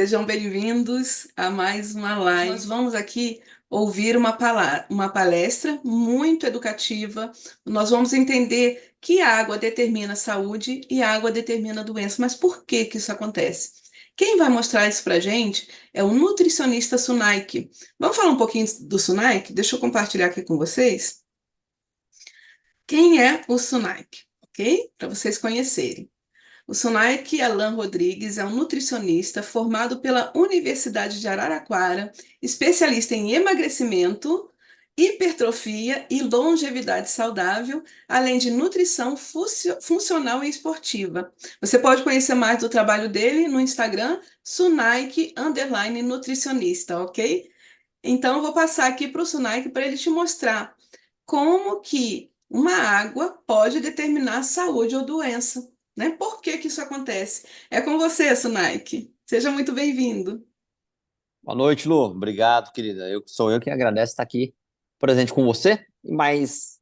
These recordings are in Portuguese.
Sejam bem-vindos a mais uma live. Nós vamos aqui ouvir uma palestra muito educativa. Nós vamos entender que água determina saúde e água determina doença. Mas por que que isso acontece? Quem vai mostrar isso para a gente é o nutricionista Sunaik. Vamos falar um pouquinho do Sunaik? Deixa eu compartilhar aqui com vocês. Quem é o Sunaik? Ok? Para vocês conhecerem. O Sunaik Alan Rodrigues é um nutricionista formado pela Universidade de Araraquara, especialista em emagrecimento, hipertrofia e longevidade saudável, além de nutrição funcional e esportiva. Você pode conhecer mais do trabalho dele no Instagram, Sunaik_nutricionista, ok? Então, eu vou passar aqui para o Sunaik para ele te mostrar como que uma água pode determinar saúde ou doença, né? Por que que isso acontece? É com você, Sunaik. Seja muito bem-vindo. Boa noite, Lu. Obrigado, querida. Sou eu que agradeço estar aqui presente com você e mais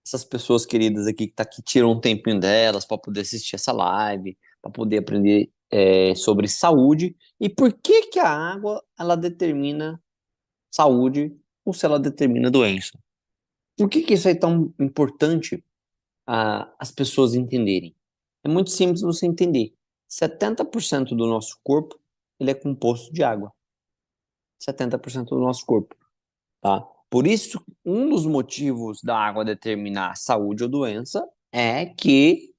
essas pessoas queridas aqui que tiram um tempinho delas para poder assistir essa live, para poder aprender sobre saúde e por que que a água ela determina saúde ou se ela determina doença. Por que que isso é tão importante as pessoas entenderem? É muito simples você entender. 70% do nosso corpo ele é composto de água. 70% do nosso corpo. Tá? Por isso, um dos motivos da água determinar saúde ou doença é que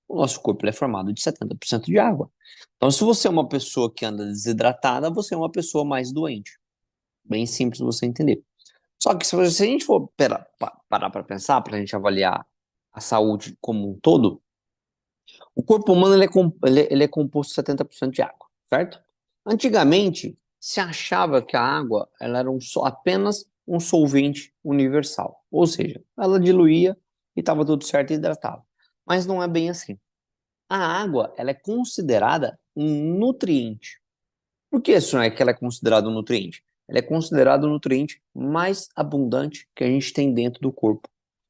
o nosso corpo ele é formado de 70% de água. Então, se você é uma pessoa que anda desidratada, você é uma pessoa mais doente. Bem simples você entender. Só que se a gente for parar para pensar, para a gente avaliar a saúde como um todo, o corpo humano ele é composto de 70% de água, certo? Antigamente, se achava que a água ela era apenas um solvente universal, ou seja, ela diluía e estava tudo certo e hidratava. Mas não é bem assim. A água ela é considerada um nutriente. Por que isso é que ela é considerada um nutriente? Ela é considerada o nutriente mais abundante que a gente tem dentro do corpo.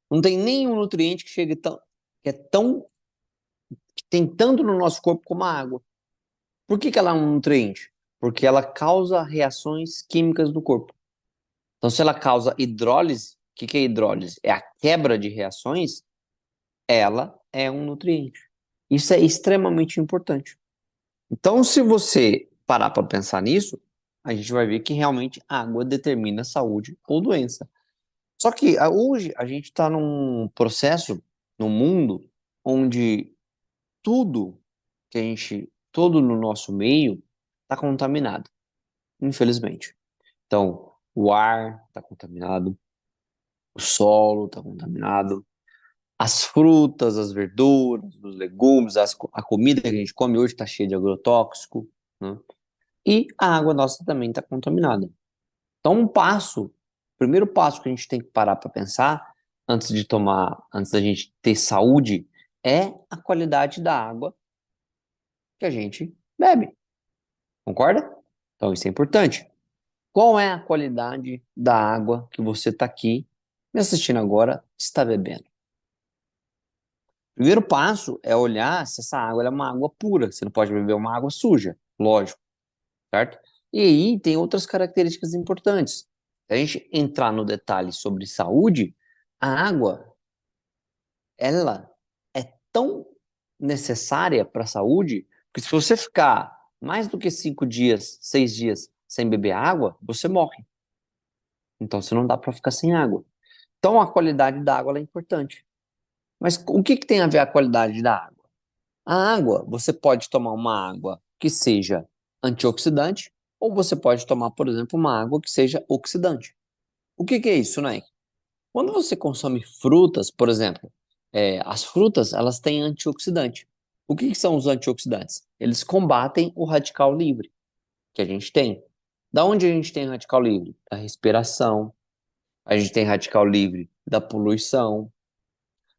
Não tem nenhum nutriente que é tão que tem tanto no nosso corpo como a água. Por que que ela é um nutriente? Porque ela causa reações químicas no corpo. Então, se ela causa hidrólise, o que que é hidrólise? É a quebra de reações, ela é um nutriente. Isso é extremamente importante. Então, se você parar para pensar nisso, a gente vai ver que realmente a água determina saúde ou doença. Só que hoje a gente está num processo, no mundo, onde tudo todo no nosso meio está contaminado, infelizmente. Então, o ar está contaminado, o solo está contaminado, as frutas, as verduras, os legumes, a comida que a gente come hoje está cheia de agrotóxico, né? E a água nossa também está contaminada. Então, o primeiro passo que a gente tem que parar para pensar antes da gente ter saúde, é a qualidade da água que a gente bebe. Concorda? Então, isso é importante. Qual é a qualidade da água que você está aqui me assistindo agora está bebendo? Primeiro passo é olhar se essa água é uma água pura. Você não pode beber uma água suja, lógico, certo? E aí tem outras características importantes. Se a gente entrar no detalhe sobre saúde, a água, ela é tão necessária para a saúde que se você ficar mais do que 5 dias, 6 dias sem beber água, você morre. Então, você não dá para ficar sem água. Então, a qualidade da água ela é importante. Mas o que que tem a ver a qualidade da água? A água, você pode tomar uma água que seja antioxidante, ou você pode tomar, por exemplo, uma água que seja oxidante. O que que é isso, né? Quando você consome frutas, por exemplo, as frutas, elas têm antioxidante. O que que são os antioxidantes? Eles combatem o radical livre que a gente tem. Da onde a gente tem radical livre? Da respiração, a gente tem radical livre da poluição.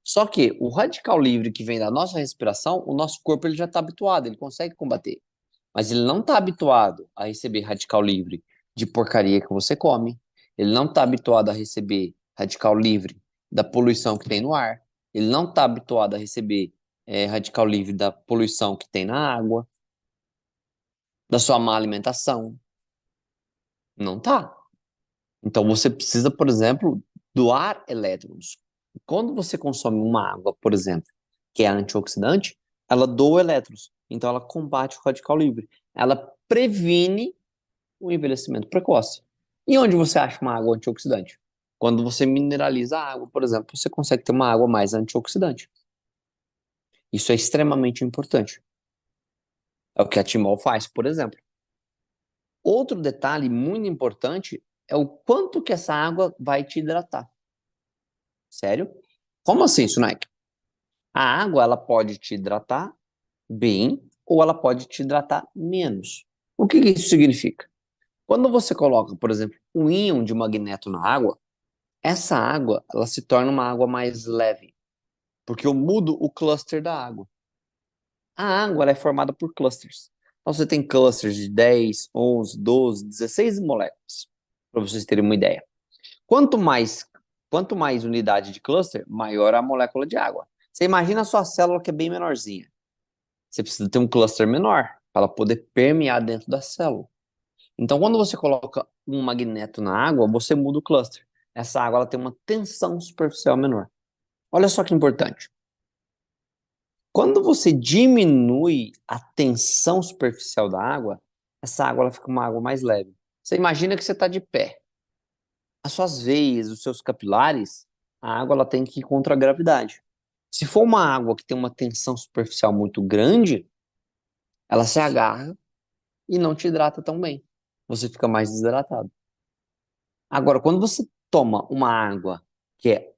Só que o radical livre que vem da nossa respiração, o nosso corpo ele já está habituado, ele consegue combater. Mas ele não está habituado a receber radical livre de porcaria que você come. Ele não está habituado a receber radical livre da poluição que tem no ar. Ele não está habituado a receber radical livre da poluição que tem na água. da sua má alimentação. Não tá. Então você precisa, por exemplo, doar elétrons. Quando você consome uma água, por exemplo, que é antioxidante, ela doa elétrons. Então ela combate o radical livre. Ela previne o envelhecimento precoce. E onde você acha uma água antioxidante? Quando você mineraliza a água, por exemplo, você consegue ter uma água mais antioxidante. Isso é extremamente importante. É o que a Timol faz, por exemplo. Outro detalhe muito importante é o quanto que essa água vai te hidratar. Sério? Como assim, Sunaik? A água, ela pode te hidratar bem ou ela pode te hidratar menos. O que isso significa? Quando você coloca, por exemplo, um íon de magneto na água, essa água, ela se torna uma água mais leve, porque eu mudo o cluster da água. A água, ela é formada por clusters. Então você tem clusters de 10, 11, 12, 16 moléculas, para vocês terem uma ideia. Quanto mais, quanto mais unidade de cluster, maior a molécula de água. Você imagina a sua célula que é bem menorzinha. Você precisa ter um cluster menor para ela poder permear dentro da célula. Então, quando você coloca um magneto na água, você muda o cluster. Essa água ela tem uma tensão superficial menor. Olha só que importante. Quando você diminui a tensão superficial da água, essa água ela fica uma água mais leve. Você imagina que você está de pé. As suas veias, os seus capilares, a água ela tem que ir contra a gravidade. Se for uma água que tem uma tensão superficial muito grande, ela se agarra e não te hidrata tão bem. Você fica mais desidratado. Agora, quando você toma uma água que é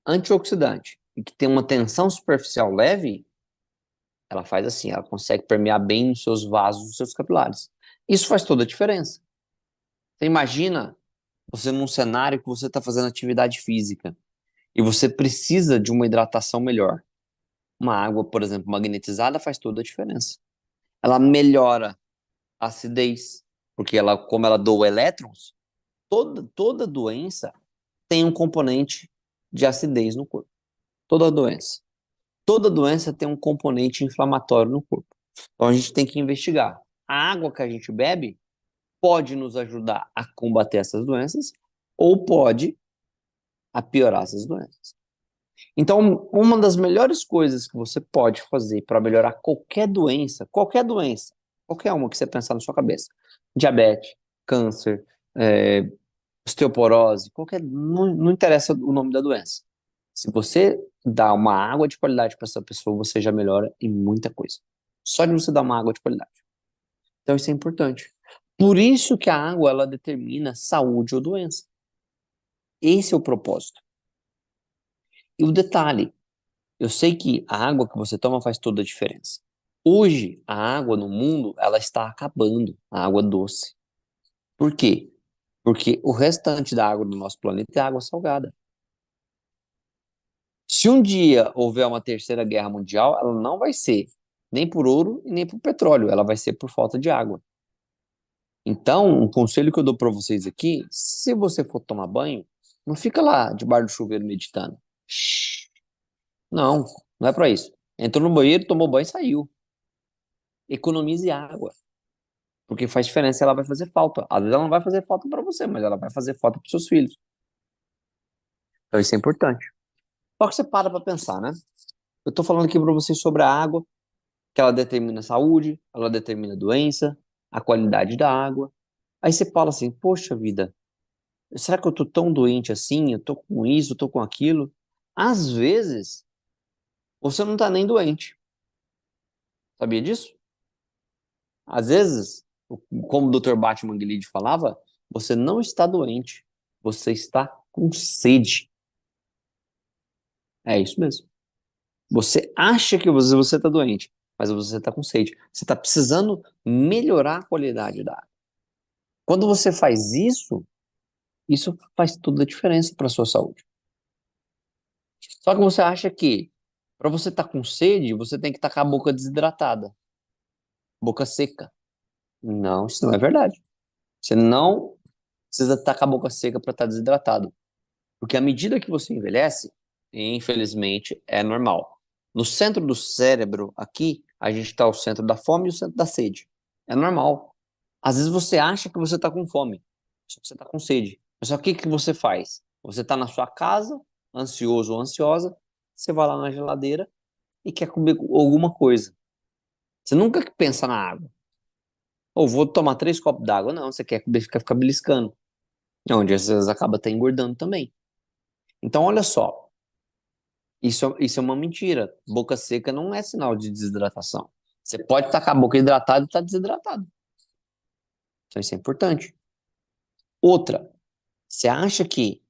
antioxidante e que tem uma tensão superficial leve, ela faz assim, ela consegue permear bem nos seus vasos, nos seus capilares. Isso faz toda a diferença. Você imagina você num cenário que você está fazendo atividade física e você precisa de uma hidratação melhor. Uma água, por exemplo, magnetizada faz toda a diferença. Ela melhora a acidez, porque ela, como ela doa elétrons, toda doença tem um componente de acidez no corpo. Toda doença. Toda doença tem um componente inflamatório no corpo. Então a gente tem que investigar. A água que a gente bebe pode nos ajudar a combater essas doenças ou pode a piorar essas doenças. Então, uma das melhores coisas que você pode fazer para melhorar qualquer uma que você pensar na sua cabeça, diabetes, câncer, é, osteoporose, não interessa o nome da doença. Se você dá uma água de qualidade para essa pessoa, você já melhora em muita coisa. Só de você dar uma água de qualidade. Então isso é importante. Por isso que a água ela determina saúde ou doença. Esse é o propósito. E o detalhe, eu sei que a água que você toma faz toda a diferença. Hoje, a água no mundo, ela está acabando, a água doce. Por quê? Porque o restante da água do nosso planeta é água salgada. Se um dia houver uma terceira guerra mundial, ela não vai ser nem por ouro e nem por petróleo, ela vai ser por falta de água. Então, um conselho que eu dou para vocês aqui, se você for tomar banho, não fica lá debaixo do chuveiro meditando. Shhh. Não, não é para isso. Entrou no banheiro, tomou banho e saiu. Economize água, porque faz diferença, ela vai fazer falta. Às vezes ela não vai fazer falta para você, mas ela vai fazer falta para seus filhos. Então isso é importante. Só que você para pensar, né? Eu tô falando aqui para vocês sobre a água, que ela determina a saúde, ela determina a doença, a qualidade da água. Aí você fala assim, poxa vida, será que eu tô tão doente assim? Eu tô com isso, eu tô com aquilo? Às vezes, você não tá nem doente. Sabia disso? Às vezes, como o Dr. Batman Glide falava, você não está doente, você está com sede. É isso mesmo. Você acha que você está doente, mas você está com sede. Você está precisando melhorar a qualidade da água. Quando você faz isso faz toda a diferença para a sua saúde. Só que você acha que para você estar com sede, você tem que estar com a boca desidratada, boca seca. Não, isso não é verdade. Você não precisa estar com a boca seca para estar desidratado. Porque à medida que você envelhece, infelizmente, é normal. No centro do cérebro, aqui, a gente está o centro da fome e o centro da sede. É normal. Às vezes você acha que você está com fome, só que você está com sede. Mas só que você faz? Você está na sua casa, ansioso ou ansiosa, você vai lá na geladeira e quer comer alguma coisa. Você nunca pensa na água. Ou vou tomar 3 copos d'água. Não, você quer comer, ficar beliscando. Onde às vezes acaba até engordando também. Então, olha só, isso é uma mentira. Boca seca não é sinal de desidratação. Você pode estar com a boca hidratada e estar desidratado. Então, isso é importante. Outra, você acha que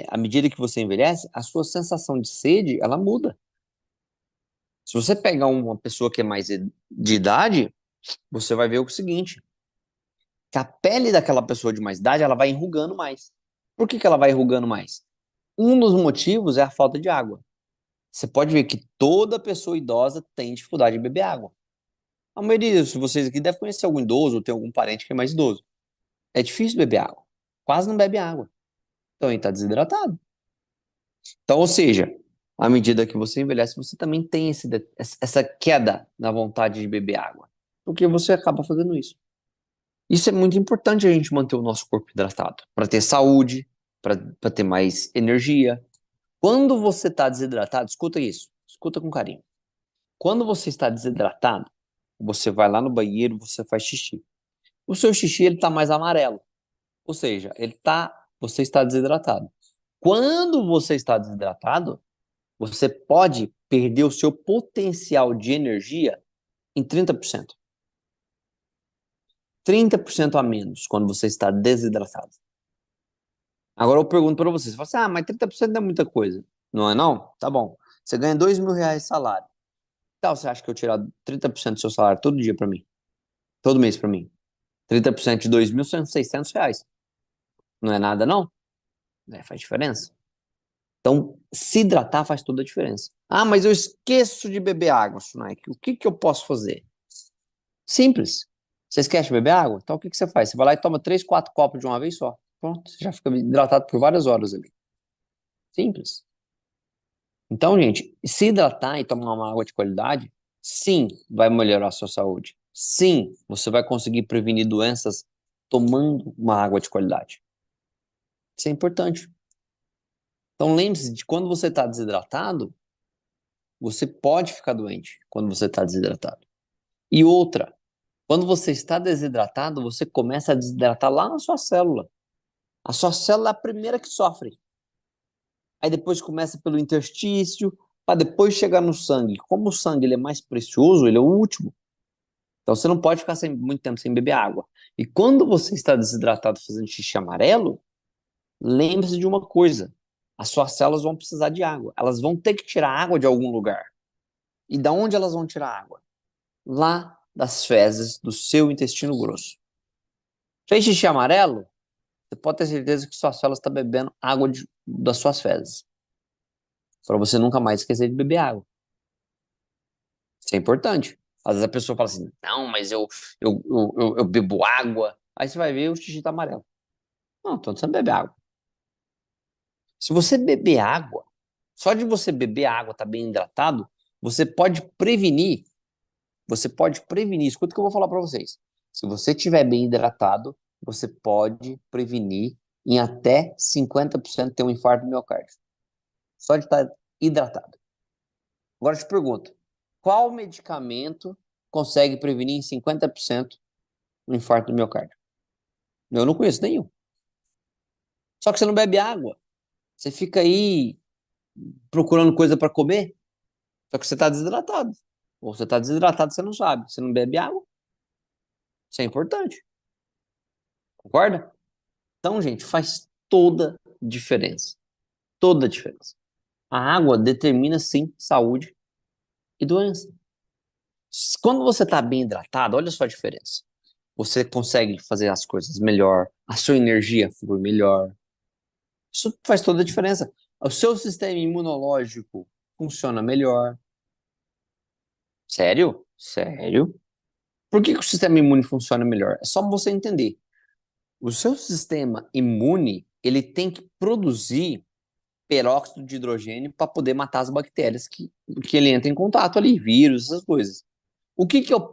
à medida que você envelhece, a sua sensação de sede, ela muda. Se você pegar uma pessoa que é mais de idade, você vai ver o seguinte, que a pele daquela pessoa de mais idade, ela vai enrugando mais. Por que que ela vai enrugando mais? Um dos motivos é a falta de água. Você pode ver que toda pessoa idosa tem dificuldade de beber água. A maioria de vocês aqui deve conhecer algum idoso ou tem algum parente que é mais idoso. É difícil beber água. Quase não bebe água. Então ele está desidratado. Então, ou seja, à medida que você envelhece, você também tem essa queda na vontade de beber água. Porque você acaba fazendo isso. Isso é muito importante a gente manter o nosso corpo hidratado. Para ter saúde, para ter mais energia. Quando você está desidratado, escuta isso. Escuta com carinho. Quando você está desidratado, você vai lá no banheiro, você faz xixi. O seu xixi ele está mais amarelo, ou seja, você está desidratado. Quando você está desidratado, você pode perder o seu potencial de energia em 30%. 30% a menos quando você está desidratado. Agora eu pergunto para você, você fala assim, mas 30% não é muita coisa. Não é não? Tá bom. Você ganha R$ 2.000 de salário. Então você acha que eu tirar 30% do seu salário todo dia para mim? Todo mês para mim? 30% de 2.000 são R$ 600. Não é nada, não? Faz diferença. Então, se hidratar faz toda a diferença. Ah, mas eu esqueço de beber água, Sunaik. O que que eu posso fazer? Simples. Você esquece de beber água? Então, o que que você faz? Você vai lá e toma 3, 4 copos de uma vez só. Pronto, você já fica hidratado por várias horas ali. Simples. Então, gente, se hidratar e tomar uma água de qualidade, sim, vai melhorar a sua saúde. Sim, você vai conseguir prevenir doenças tomando uma água de qualidade. Isso é importante. Então lembre-se de quando você está desidratado, você pode ficar doente quando você está desidratado. E outra, quando você está desidratado, você começa a desidratar lá na sua célula. A sua célula é a primeira que sofre. Aí depois começa pelo interstício, para depois chegar no sangue. Como o sangue ele é mais precioso, ele é o último. Então você não pode ficar muito tempo sem beber água. E quando você está desidratado fazendo xixi amarelo, lembre-se de uma coisa: as suas células vão precisar de água. Elas vão ter que tirar água de algum lugar. E da onde elas vão tirar água? Lá das fezes do seu intestino grosso. Fez xixi amarelo? Você pode ter certeza que suas células estão bebendo água das suas fezes. Para você nunca mais esquecer de beber água. Isso é importante. Às vezes a pessoa fala assim: não, mas eu bebo água. Aí você vai ver o xixi tá amarelo. Não, então você não bebe água. Se você beber água, só de você beber água, tá bem hidratado, você pode prevenir. Você pode prevenir. Escuta o que eu vou falar para vocês. Se você estiver bem hidratado, você pode prevenir em até 50% ter um infarto do miocárdio. Só de estar hidratado. Agora eu te pergunto, qual medicamento consegue prevenir em 50% um infarto do miocárdio? Eu não conheço nenhum. Só que você não bebe água. Você fica aí procurando coisa para comer, só que você está desidratado. Ou você está desidratado, você não sabe. Você não bebe água. Isso é importante. Concorda? Então, gente, faz toda diferença. Toda diferença. A água determina, sim, saúde e doença. Quando você está bem hidratado, olha só a diferença. Você consegue fazer as coisas melhor, a sua energia flui melhor. Isso faz toda a diferença. O seu sistema imunológico funciona melhor. Sério? Sério? Por que que o sistema imune funciona melhor? É só você entender. O seu sistema imune, ele tem que produzir peróxido de hidrogênio para poder matar as bactérias que ele entra em contato ali, vírus, essas coisas. O que que é o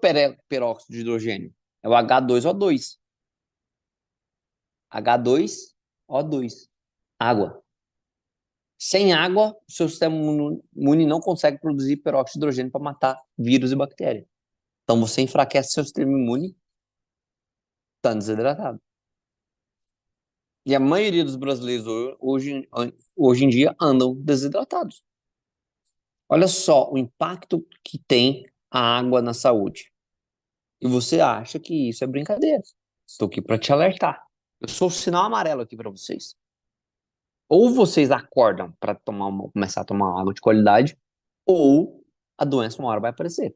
peróxido de hidrogênio? É o H2O2. H2O2. Água. Sem água, o seu sistema imune não consegue produzir peróxido de hidrogênio para matar vírus e bactérias. Então você enfraquece seu sistema imune, estando desidratado. E a maioria dos brasileiros hoje em dia andam desidratados. Olha só o impacto que tem a água na saúde. E você acha que isso é brincadeira. Estou aqui para te alertar. Eu sou o sinal amarelo aqui para vocês. Ou vocês acordam para começar a tomar água de qualidade, ou a doença uma hora vai aparecer.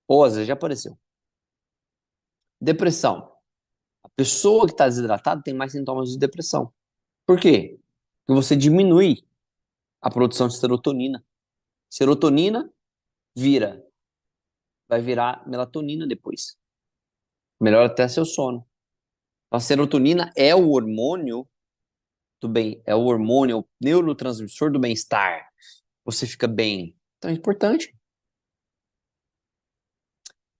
Ou às vezes já apareceu. Depressão. A pessoa que está desidratada tem mais sintomas de depressão. Por quê? Porque você diminui a produção de serotonina. Serotonina vai virar melatonina depois. Melhora até seu sono. A serotonina é o hormônio do bem, é o hormônio, é o neurotransmissor do bem-estar. Você fica bem. Então é importante.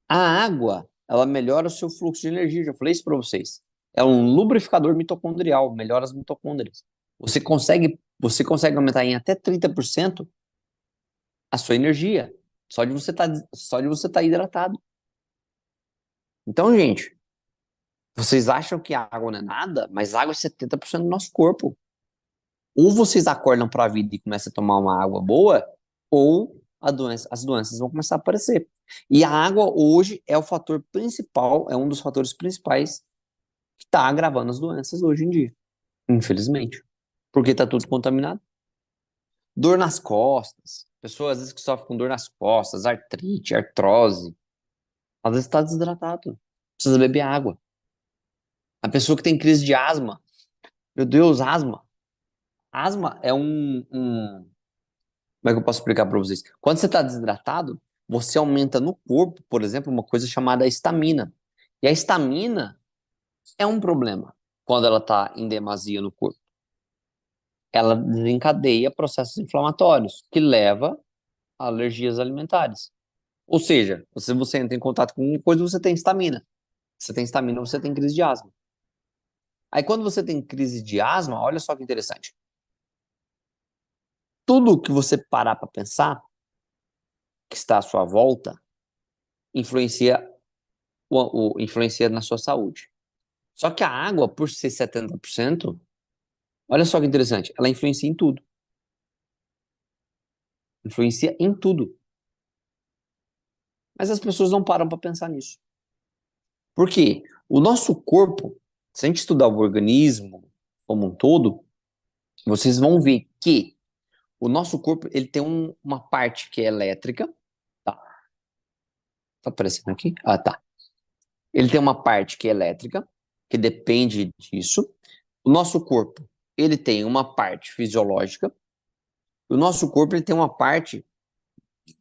A água, ela melhora o seu fluxo de energia, já falei isso para vocês. É um lubrificador mitocondrial, melhora as mitocôndrias. Você consegue aumentar em até 30% a sua energia, só de você tá hidratado. Então, gente, vocês acham que a água não é nada, mas a água é 70% do nosso corpo. Ou vocês acordam para a vida e começam a tomar uma água boa, ou as doenças vão começar a aparecer. E a água hoje é o fator principal, é um dos fatores principais que está agravando as doenças hoje em dia, infelizmente. Porque está tudo contaminado. Dor nas costas. Pessoas às vezes que sofrem com dor nas costas, artrite, artrose. Às vezes está desidratado. Precisa beber água. A pessoa que tem crise de asma. Meu Deus, asma. Asma é como é que eu posso explicar para vocês? Quando você está desidratado, você aumenta no corpo, por exemplo, uma coisa chamada estamina. E a estamina é um problema quando ela está em demasia no corpo. Ela desencadeia processos inflamatórios, que leva a alergias alimentares. Ou seja, se você entra em contato com uma coisa, você tem estamina. Se você tem estamina, você tem crise de asma. Aí quando você tem crise de asma, olha só que interessante. Tudo que você parar para pensar, que está à sua volta, influencia, influencia na sua saúde. Só que a água, por ser 70%, olha só que interessante, ela influencia em tudo. Influencia em tudo. Mas as pessoas não param para pensar nisso. Por quê? O nosso corpo, se a gente estudar o organismo como um todo, vocês vão ver que o nosso corpo ele tem uma parte que é elétrica. Tá. Tá aparecendo aqui? Ah, tá. Ele tem uma parte que é elétrica, que depende disso. O nosso corpo, ele tem uma parte fisiológica. O nosso corpo, ele tem uma parte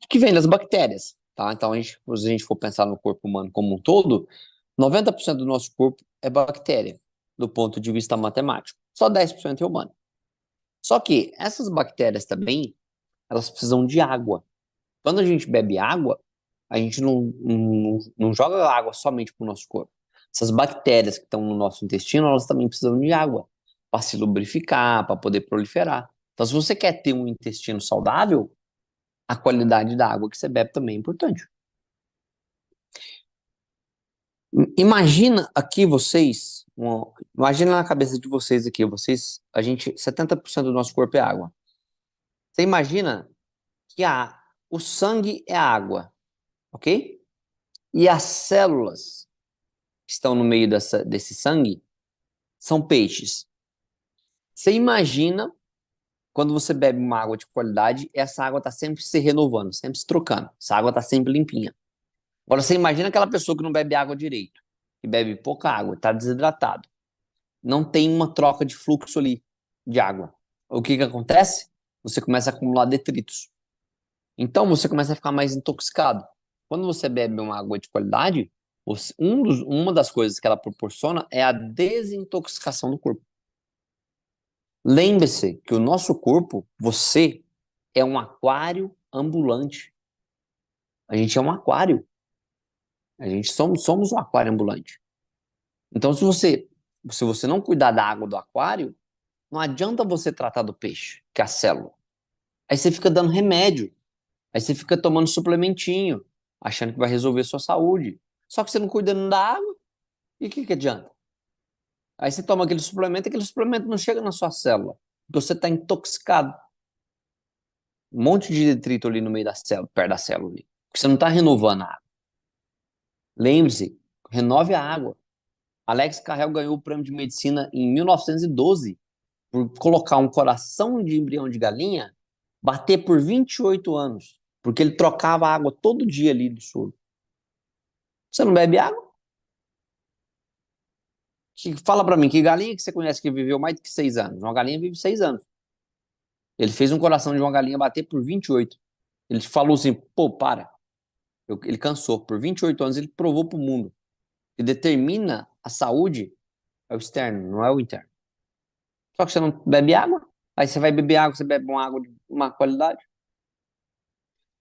que vem das bactérias, tá? Então, se a gente for pensar no corpo humano como um todo, 90% do nosso corpo é bactéria, do ponto de vista matemático. Só 10% é humano. Só que essas bactérias também, elas precisam de água. Quando a gente bebe água, a gente não joga água somente para o nosso corpo. Essas bactérias que estão no nosso intestino, elas também precisam de água para se lubrificar, para poder proliferar. Então, se você quer ter um intestino saudável, a qualidade da água que você bebe também é importante. Imagina aqui vocês, imagina na cabeça de vocês aqui, 70% do nosso corpo é água. Você imagina que o sangue é água, ok? E as células que estão no meio desse sangue são peixes. Você imagina quando você bebe uma água de qualidade, essa água está sempre se renovando, sempre se trocando. Essa água está sempre limpinha. Agora você imagina aquela pessoa que não bebe água direito, que bebe pouca água, está desidratado. Não tem uma troca de fluxo ali de água. O que acontece? Você começa a acumular detritos. Então você começa a ficar mais intoxicado. Quando você bebe uma água de qualidade, uma das coisas que ela proporciona é a desintoxicação do corpo. Lembre-se que o nosso corpo, você, é um aquário ambulante. A gente é um aquário. A gente somos um aquário ambulante. Então, se você não cuidar da água do aquário, não adianta você tratar do peixe, que é a célula. Aí você fica dando remédio. Aí você fica tomando suplementinho, achando que vai resolver a sua saúde. Só que você não cuidando da água, e o que adianta? Aí você toma aquele suplemento não chega na sua célula, porque você está intoxicado. Um monte de detrito ali no meio da célula, perto da célula ali. Porque você não está renovando a água. Lembre-se, renove a água. Alex Carrel ganhou o prêmio de medicina em 1912 por colocar um coração de embrião de galinha bater por 28 anos, porque ele trocava água todo dia ali do soro. Você não bebe água? Fala pra mim, que galinha que você conhece que viveu mais de que 6 anos? Uma galinha vive 6 anos. Ele fez um coração de uma galinha bater por 28. Ele falou assim, pô, para. Ele cansou. Por 28 anos ele provou pro mundo que determina a saúde é o externo, não é o interno. Só que você não bebe água, aí você vai beber água, você bebe uma água de má qualidade.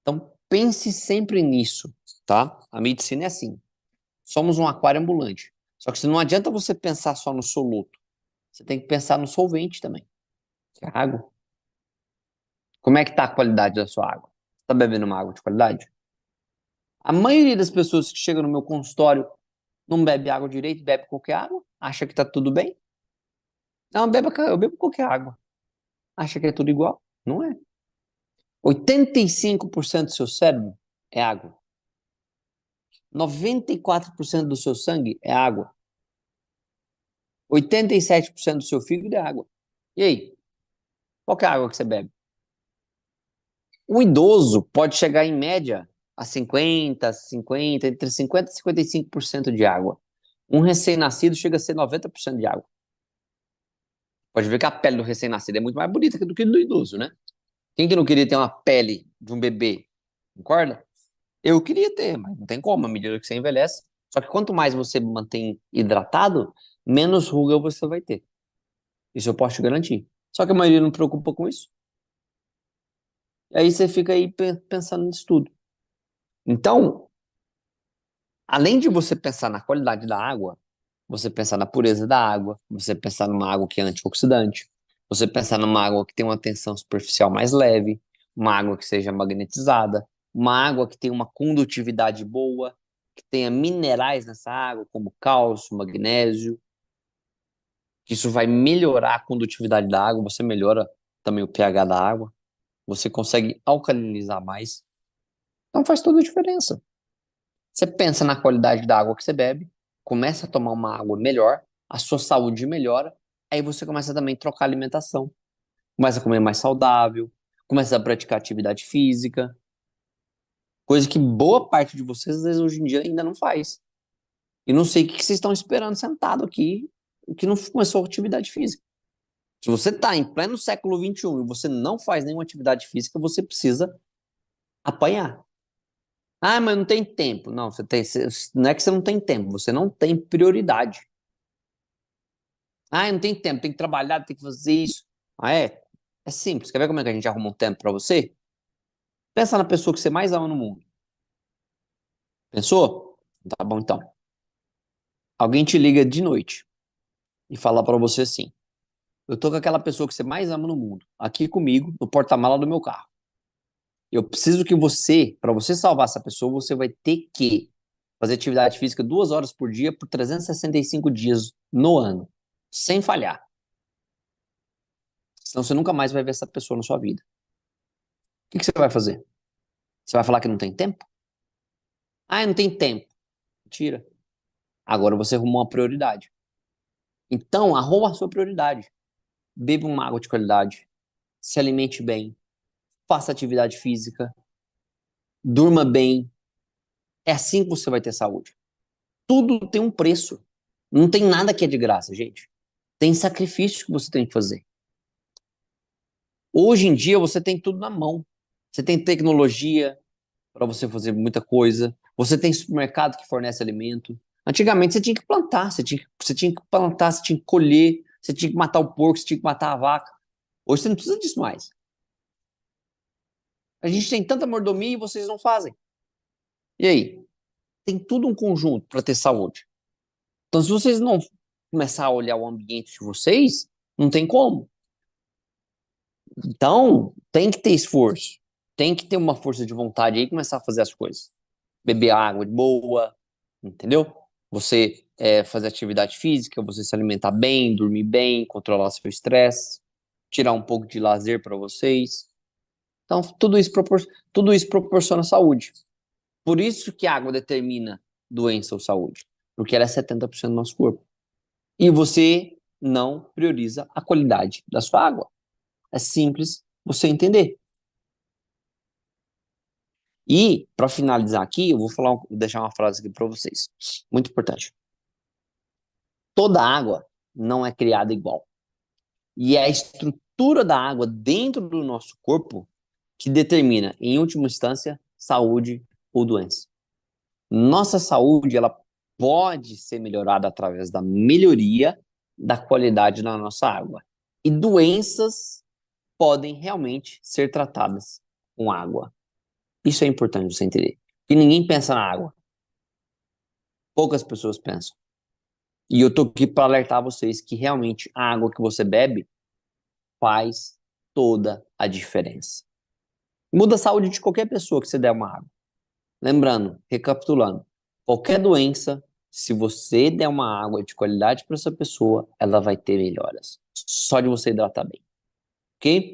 Então pense sempre nisso, tá? A medicina é assim. Somos um aquário ambulante. Só que não adianta você pensar só no soluto. Você tem que pensar no solvente também, que é a água. Como é que tá a qualidade da sua água? Você tá bebendo uma água de qualidade? A maioria das pessoas que chegam no meu consultório não bebe água direito, bebe qualquer água, acha que tá tudo bem. Não, eu bebo qualquer água. Acha que é tudo igual? Não é. 85% do seu cérebro é água. 94% do seu sangue é água. 87% do seu fígado é água. E aí? Qual que é a água que você bebe? O idoso pode chegar em média a 50, entre 50 e 55% de água. Um recém-nascido chega a ser 90% de água. Pode ver que a pele do recém-nascido é muito mais bonita do que do idoso, né? Quem que não queria ter uma pele de um bebê? Concorda? Eu queria ter, mas não tem como, à medida que você envelhece. Só que quanto mais você mantém hidratado, menos ruga você vai ter. Isso eu posso te garantir. Só que a maioria não preocupa com isso. E aí você fica aí pensando nisso tudo. Então, além de você pensar na qualidade da água, você pensar na pureza da água, você pensar numa água que é antioxidante, você pensar numa água que tem uma tensão superficial mais leve, uma água que seja magnetizada, uma água que tenha uma condutividade boa, que tenha minerais nessa água, como cálcio, magnésio, que isso vai melhorar a condutividade da água, você melhora também o pH da água, você consegue alcalinizar mais. Então faz toda a diferença. Você pensa na qualidade da água que você bebe, começa a tomar uma água melhor, a sua saúde melhora, aí você começa também a trocar alimentação, começa a comer mais saudável, começa a praticar atividade física, coisa que boa parte de vocês, às vezes, hoje em dia ainda não faz. E não sei o que vocês estão esperando sentado aqui, que não começou a atividade física. Se você está em pleno século XXI e você não faz nenhuma atividade física, você precisa apanhar. Ah, mas não tem tempo. Não, não é que você não tem tempo, você não tem prioridade. Ah, não tem tempo, tem que trabalhar, tem que fazer isso. Ah, é? É simples. Quer ver como é que a gente arruma um tempo para você? Pensa na pessoa que você mais ama no mundo. Pensou? Tá bom, então. Alguém te liga de noite e fala para você assim: eu tô com aquela pessoa que você mais ama no mundo, aqui comigo, no porta-mala do meu carro. Eu preciso que você, para você salvar essa pessoa, você vai ter que fazer atividade física 2 horas por dia por 365 dias no ano, sem falhar. Senão você nunca mais vai ver essa pessoa na sua vida. O que você vai fazer? Você vai falar que não tem tempo? Ah, não tem tempo. Mentira. Agora você arrumou uma prioridade. Então, arruma a sua prioridade. Beba uma água de qualidade. Se alimente bem. Faça atividade física. Durma bem. É assim que você vai ter saúde. Tudo tem um preço. Não tem nada que é de graça, gente. Tem sacrifício que você tem que fazer. Hoje em dia você tem tudo na mão. Você tem tecnologia para você fazer muita coisa. Você tem supermercado que fornece alimento. Antigamente você tinha que plantar, você tinha que colher, você tinha que matar o porco, você tinha que matar a vaca. Hoje você não precisa disso mais. A gente tem tanta mordomia e vocês não fazem. E aí? tem tudo um conjunto para ter saúde. Então, se vocês não começar a olhar o ambiente de vocês, não tem como. Então, tem que ter esforço, tem que ter uma força de vontade aí e começar a fazer as coisas. Beber água de boa, entendeu? Você fazer atividade física, você se alimentar bem, dormir bem, controlar seu estresse, tirar um pouco de lazer para vocês. Então, tudo isso proporciona saúde. Por isso que a água determina doença ou saúde, porque ela é 70% do nosso corpo. E você não prioriza a qualidade da sua água. É simples você entender. E, para finalizar aqui, eu vou deixar uma frase aqui para vocês. Muito importante. Toda água não é criada igual. E é a estrutura da água dentro do nosso corpo que determina, em última instância, saúde ou doença. Nossa saúde, ela pode ser melhorada através da melhoria da qualidade da nossa água. E doenças podem realmente ser tratadas com água. Isso é importante você entender. Porque ninguém pensa na água. Poucas pessoas pensam. E eu tô aqui para alertar vocês que realmente a água que você bebe faz toda a diferença. Muda a saúde de qualquer pessoa que você der uma água. Lembrando, recapitulando, qualquer doença, se você der uma água de qualidade para essa pessoa, ela vai ter melhoras. Só de você hidratar bem. Ok?